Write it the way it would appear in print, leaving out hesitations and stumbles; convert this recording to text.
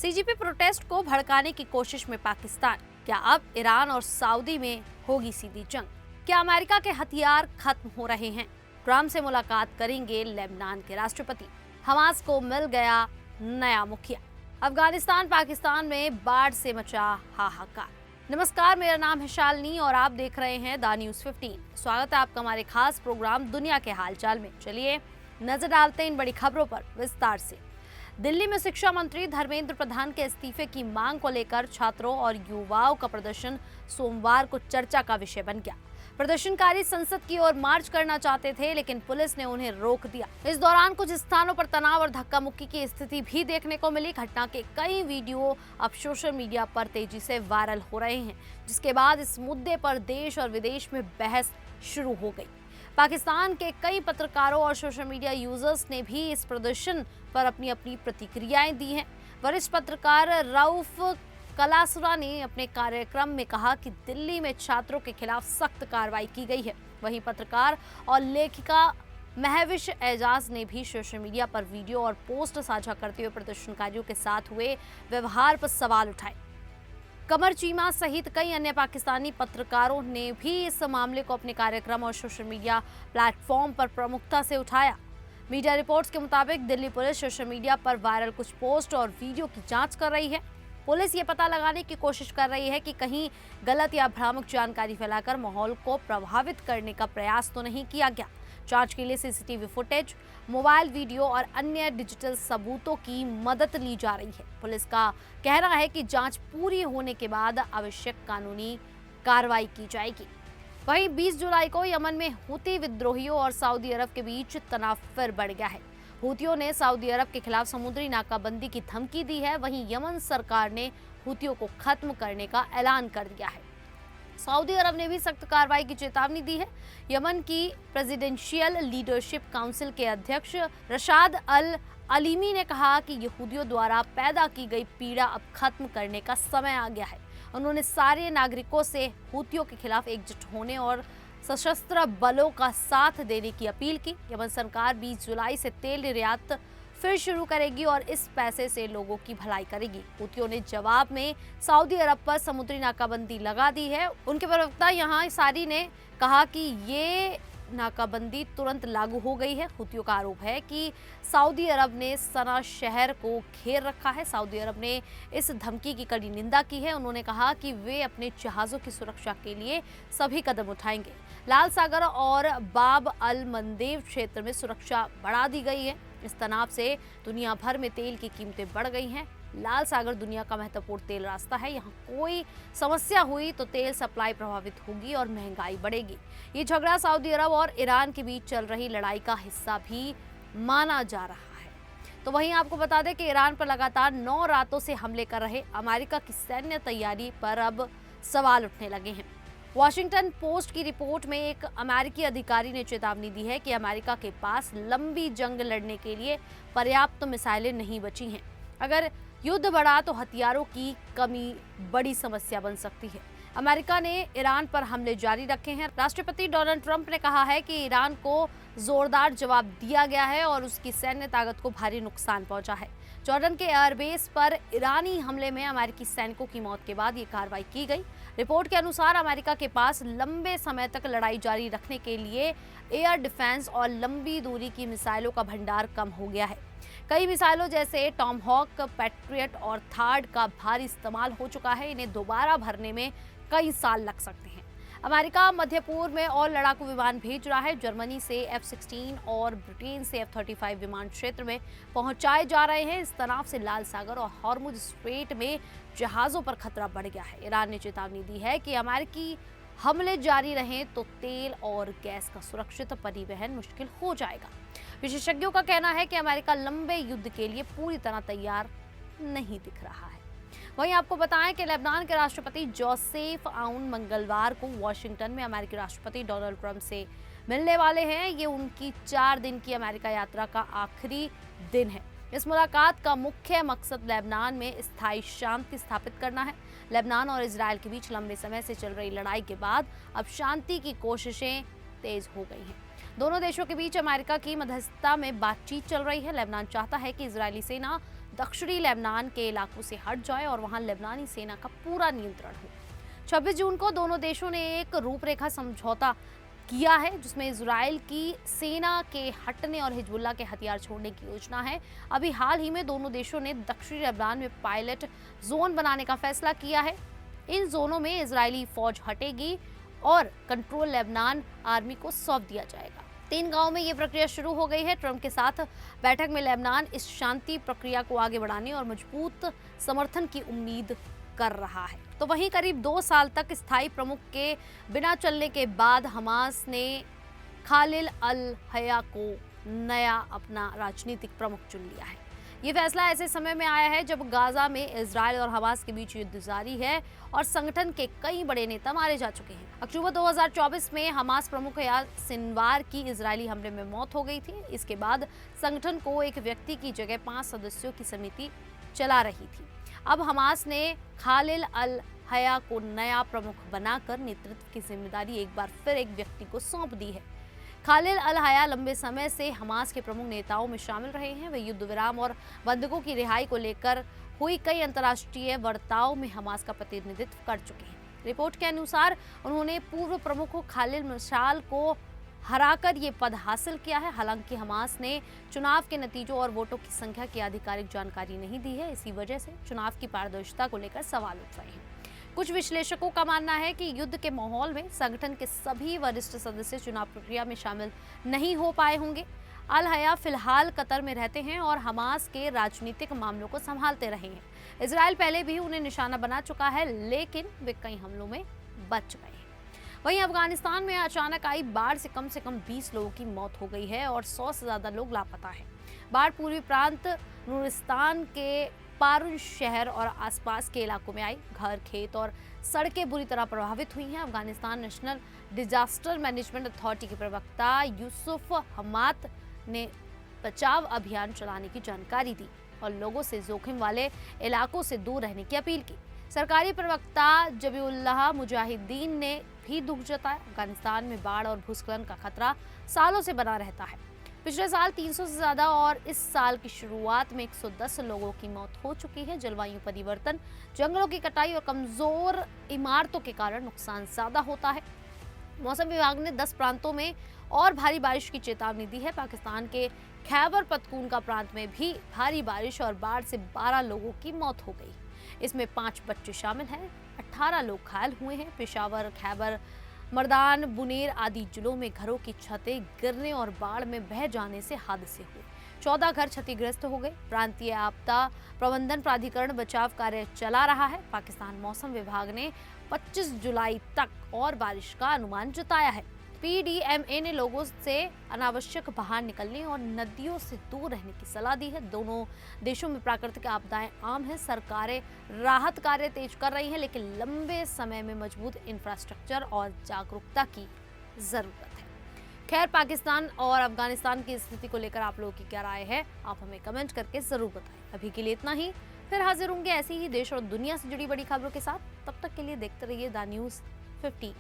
CGP protest को भड़काने की कोशिश में पाकिस्तान। क्या अब ईरान और सऊदी में होगी सीधी जंग? क्या अमेरिका के हथियार खत्म हो रहे हैं? ट्रंप से मुलाकात करेंगे लेबनान के राष्ट्रपति। हमास को मिल गया नया मुखिया। अफगानिस्तान पाकिस्तान में बाढ़ से मचा हाहाकार। नमस्कार, मेरा नाम है शालिनी और आप देख रहे हैं द न्यूज़ 15। स्वागत है आपका हमारे खास प्रोग्राम दुनिया के हालचाल में। चलिए नजर डालते हैं इन बड़ी खबरों पर विस्तार से। दिल्ली में शिक्षा मंत्री धर्मेंद्र प्रधान के इस्तीफे की मांग को लेकर छात्रों और युवाओं का प्रदर्शन सोमवार को चर्चा का विषय बन गया। प्रदर्शनकारी संसद की ओर मार्च करना चाहते थे, लेकिन पुलिस ने उन्हें रोक दिया। इस दौरान कुछ स्थानों पर तनाव और धक्का मुक्की की स्थिति भी देखने को मिली। घटना के कई वीडियो अब सोशल मीडिया पर तेजी से वायरल हो रहे हैं, जिसके बाद इस मुद्दे पर देश और विदेश में बहस शुरू हो गई। पाकिस्तान के कई पत्रकारों और सोशल मीडिया यूजर्स ने भी इस प्रदर्शन पर अपनी अपनी प्रतिक्रियाएं दी हैं। वरिष्ठ पत्रकार रऊफ कलासरा ने अपने कार्यक्रम में कहा कि दिल्ली में छात्रों के खिलाफ सख्त कार्रवाई की गई है। वहीं पत्रकार और लेखिका महविश एजाज ने भी सोशल मीडिया पर वीडियो और पोस्ट साझा करते हुए प्रदर्शनकारियों के साथ हुए व्यवहार पर सवाल उठाए। कमर चीमा सहित कई अन्य पाकिस्तानी पत्रकारों ने भी इस मामले को अपने कार्यक्रम और सोशल मीडिया प्लेटफॉर्म पर प्रमुखता से उठाया। मीडिया रिपोर्ट्स के मुताबिक दिल्ली पुलिस सोशल मीडिया पर वायरल कुछ पोस्ट और वीडियो की जांच कर रही है। पुलिस ये पता लगाने की कोशिश कर रही है कि कहीं गलत या भ्रामक जानकारी फैलाकर माहौल को प्रभावित करने का प्रयास तो नहीं किया गया। जांच के लिए सीसीटीवी फुटेज, मोबाइल वीडियो और अन्य डिजिटल सबूतों की मदद ली जा रही है। पुलिस का कहना है कि जांच पूरी होने के बाद आवश्यक कानूनी कार्रवाई की जाएगी। वहीं 20 जुलाई को यमन में हूती विद्रोहियों और सऊदी अरब के बीच तनाव फिर बढ़ गया है। हूतियों ने सऊदी अरब के खिलाफ समुद्री नाकाबंदी की धमकी दी है। वहीं यमन सरकार ने हूतियों को खत्म करने का ऐलान कर दिया है। सऊदी अरब ने भी सख्त कार्रवाई की चेतावनी दी है। यमन की प्रेसिडेंशियल लीडरशिप काउंसिल के अध्यक्ष रशाद अल अलीमी ने कहा कि यहूदियों द्वारा पैदा की गई पीड़ा अब खत्म करने का समय आ गया है। उन्होंने सारे नागरिकों से हूतियों के खिलाफ एकजुट होने और सशस्त्र बलों का साथ देने की अपील की। यमन सरकार 20 जुलाई से तेल निर्यात फिर शुरू करेगी और इस पैसे से लोगों की भलाई करेगी। हूतियों ने जवाब में सऊदी अरब पर समुद्री नाकाबंदी लगा दी है। उनके प्रवक्ता यहाँ सारी ने कहा कि ये नाकाबंदी तुरंत लागू हो गई है। हूतियों का आरोप है कि सऊदी अरब ने सना शहर को घेर रखा है। सऊदी अरब ने इस धमकी की कड़ी निंदा की है। उन्होंने कहा कि वे अपने जहाज़ों की सुरक्षा के लिए सभी कदम उठाएंगे। लाल सागर और बाब अल मंदेब क्षेत्र में सुरक्षा बढ़ा दी गई है। इस तनाव से दुनिया भर में तेल की कीमतें बढ़ गई हैं। लाल सागर दुनिया का महत्वपूर्ण तेल रास्ता है। यहाँ कोई समस्या हुई तो तेल सप्लाई प्रभावित होगी और महंगाई बढ़ेगी। ये झगड़ा सऊदी अरब और ईरान के बीच चल रही लड़ाई का हिस्सा भी माना जा रहा है। तो वहीं आपको बता दें कि ईरान पर लगातार 9 रातों से हमले कर रहे अमेरिका की सैन्य तैयारी पर अब सवाल उठने लगे हैं। वॉशिंगटन पोस्ट की रिपोर्ट में एक अमेरिकी अधिकारी ने चेतावनी दी है कि अमेरिका के पास लंबी जंग लड़ने के लिए पर्याप्त मिसाइलें नहीं बची हैं। अगर युद्ध बढ़ा तो हथियारों की कमी बड़ी समस्या बन सकती है। अमेरिका ने ईरान पर हमले जारी रखे हैं। राष्ट्रपति डोनाल्ड ट्रंप ने कहा है कि ईरान को जोरदार जवाब दिया गया है और उसकी सैन्य ताकत को भारी नुकसान पहुंचा है। जॉर्डन के एयरबेस पर ईरानी हमले में अमेरिकी सैनिकों की मौत के बाद ये कार्रवाई की गई। रिपोर्ट के अनुसार अमेरिका के पास लंबे समय तक लड़ाई जारी रखने के लिए एयर डिफेंस और लंबी दूरी की मिसाइलों का भंडार कम हो गया है। कई मिसाइलों जैसे टॉमहॉक, पैट्रियट और थार्ड का भारी इस्तेमाल हो चुका है। इन्हें दोबारा भरने में कई साल लग सकते हैं। अमेरिका मध्य पूर्व में और लड़ाकू विमान भेज रहा है। जर्मनी से F-16 और ब्रिटेन से F-35 विमान क्षेत्र में पहुंचाए जा रहे हैं। इस तनाव से लाल सागर और हॉर्मुज स्ट्रेट में जहाज़ों पर खतरा बढ़ गया है। ईरान ने चेतावनी दी है कि अमेरिकी हमले जारी रहें तो तेल और गैस का सुरक्षित परिवहन मुश्किल हो जाएगा। विशेषज्ञों का कहना है कि अमेरिका लंबे युद्ध के लिए पूरी तरह तैयार नहीं दिख रहा है। वहीं आपको बताएं कि लेबनान के राष्ट्रपति जोसेफ आउन मंगलवार को वॉशिंगटन में अमेरिकी राष्ट्रपति डोनाल्ड ट्रंप से मिलने वाले हैं। ये उनकी 4 दिन की अमेरिका यात्रा का आखिरी दिन है। इस मुलाकात का मुख्य मकसद लेबनान में स्थायी शांति स्थापित करना है। लेबनान और इजरायल के बीच लंबे समय से चल रही लड़ाई के बाद अब शांति की कोशिशें तेज हो गई हैं। दोनों देशों के बीच अमेरिका की मध्यस्थता में बातचीत चल रही है। लेबनान चाहता है कि इजरायली सेना दक्षिणी लेबनान के इलाकों से हट जाए और वहां लेबनानी सेना का पूरा नियंत्रण हो। 26 जून को दोनों देशों ने एक रूपरेखा समझौता किया है जिसमें इजराइल की सेना के हटने और हिजबुल्लाह के हथियार छोड़ने की योजना है। अभी हाल ही में दोनों देशों ने दक्षिणी लेबनान में पायलट जोन बनाने का फैसला किया है। इन जोनों में इजरायली फौज हटेगी और कंट्रोल लेबनान आर्मी को सौंप दिया जाएगा। 3 गांवों में ये प्रक्रिया शुरू हो गई है। ट्रंप के साथ बैठक में लेबनान इस शांति प्रक्रिया को आगे बढ़ाने और मजबूत समर्थन की उम्मीद कर रहा है। तो वहीं करीब 2 साल तक स्थायी प्रमुख के बिना चलने के बाद हमास ने खालिल अल हया को नया अपना राजनीतिक प्रमुख चुन लिया है। ये फैसला ऐसे समय में आया है जब गाजा में इजराइल और हमास के बीच युद्ध जारी है और संगठन के कई बड़े नेता मारे जा चुके हैं। अक्टूबर 2024 में हमास प्रमुख याह्या सिनवार की इजरायली हमले में मौत हो गई थी। इसके बाद संगठन को एक व्यक्ति की जगह 5 सदस्यों की समिति चला रही थी। अब हमास ने खालिल अल हया को नया प्रमुख बनाकर नेतृत्व की जिम्मेदारी एक बार फिर एक व्यक्ति को सौंप दी है। खालिल अल हया लंबे समय से हमास के प्रमुख नेताओं में शामिल रहे हैं। वे युद्ध विराम और बंधकों की रिहाई को लेकर हुई कई अंतर्राष्ट्रीय वार्ताओं में हमास का प्रतिनिधित्व कर चुके हैं। रिपोर्ट के अनुसार उन्होंने पूर्व प्रमुख खालिल मशाल को हराकर ये पद हासिल किया है। हालांकि हमास ने चुनाव के नतीजों और वोटों की संख्या की आधिकारिक जानकारी नहीं दी है। इसी वजह से चुनाव की पारदर्शिता को लेकर सवाल उठ रहे हैं। कुछ विश्लेषकों का मानना है कि युद्ध के माहौल में संगठन के सभी वरिष्ठ सदस्य चुनाव प्रक्रिया में शामिल नहीं हो पाए होंगे। अल हया फिलहाल कतर में रहते हैं और हमास के राजनीतिक मामलों को संभालते रहे हैं। इजराइल पहले भी उन्हें निशाना बना चुका है, लेकिन वे कई हमलों में बच गए हैं। वहीं अफगानिस्तान में अचानक आई बाढ़ से कम 20 लोगों की मौत हो गई है और 100 से ज्यादा लोग लापता हैं। बाढ़ पूर्वी प्रांत नूरिस्तान के पारुन शहर और आसपास के इलाकों में आई। घर, खेत और सड़कें बुरी तरह प्रभावित हुई हैं। Afghanistan national disaster management authority के प्रवक्ता यूसुफ हमात ने बचाव अभियान चलाने की जानकारी दी और लोगों से जोखिम वाले इलाकों से दूर रहने की अपील की। सरकारी प्रवक्ता जबीउल्लाह मुजाहिदीन ने भी दुख जताया। अफगानिस्तान में बाढ़ और भूस्खलन का खतरा सालों से बना रहता है। पिछले साल 300 से ज्यादा और इस साल की शुरुआत में 110 लोगों की मौत हो चुकी है। जलवायु परिवर्तन, जंगलों की कटाई और कमजोर इमारतों के कारण नुकसान ज्यादा होता है। मौसम विभाग ने 10 प्रांतों में और भारी बारिश की चेतावनी दी है। पाकिस्तान के खैबर पख्तूनख्वा प्रांत में भी भारी बारिश और बाढ़ से 12 लोगों की मौत हो गई। इसमें 5 बच्चे शामिल हैं। 18 लोग घायल हुए हैं। पेशावर, खैबर, मर्दान, बुनेर आदि जिलों में घरों की छतें गिरने और बाढ़ में बह जाने से हादसे हुए। 14 घर क्षतिग्रस्त हो गए। प्रांतीय आपदा प्रबंधन प्राधिकरण बचाव कार्य चला रहा है। पाकिस्तान मौसम विभाग ने 25 जुलाई तक और बारिश का अनुमान जताया है। पीडीएमए ने लोगों से अनावश्यक बाहर निकलने और नदियों से दूर रहने की सलाह दी है। दोनों देशों में प्राकृतिक आपदाएं आम हैं। सरकारें राहत कार्य तेज कर रही हैं, लेकिन लंबे समय में मजबूत इंफ्रास्ट्रक्चर और जागरूकता की जरूरत है। खैर, पाकिस्तान और अफगानिस्तान की स्थिति को लेकर आप लोगों की क्या राय है, आप हमें कमेंट करके जरूर बताएं। अभी के लिए इतना ही। फिर हाजिर होंगे ऐसी ही देश और दुनिया से जुड़ी बड़ी खबरों के साथ। तब तक के लिए देखते रहिए द न्यूज़ 15।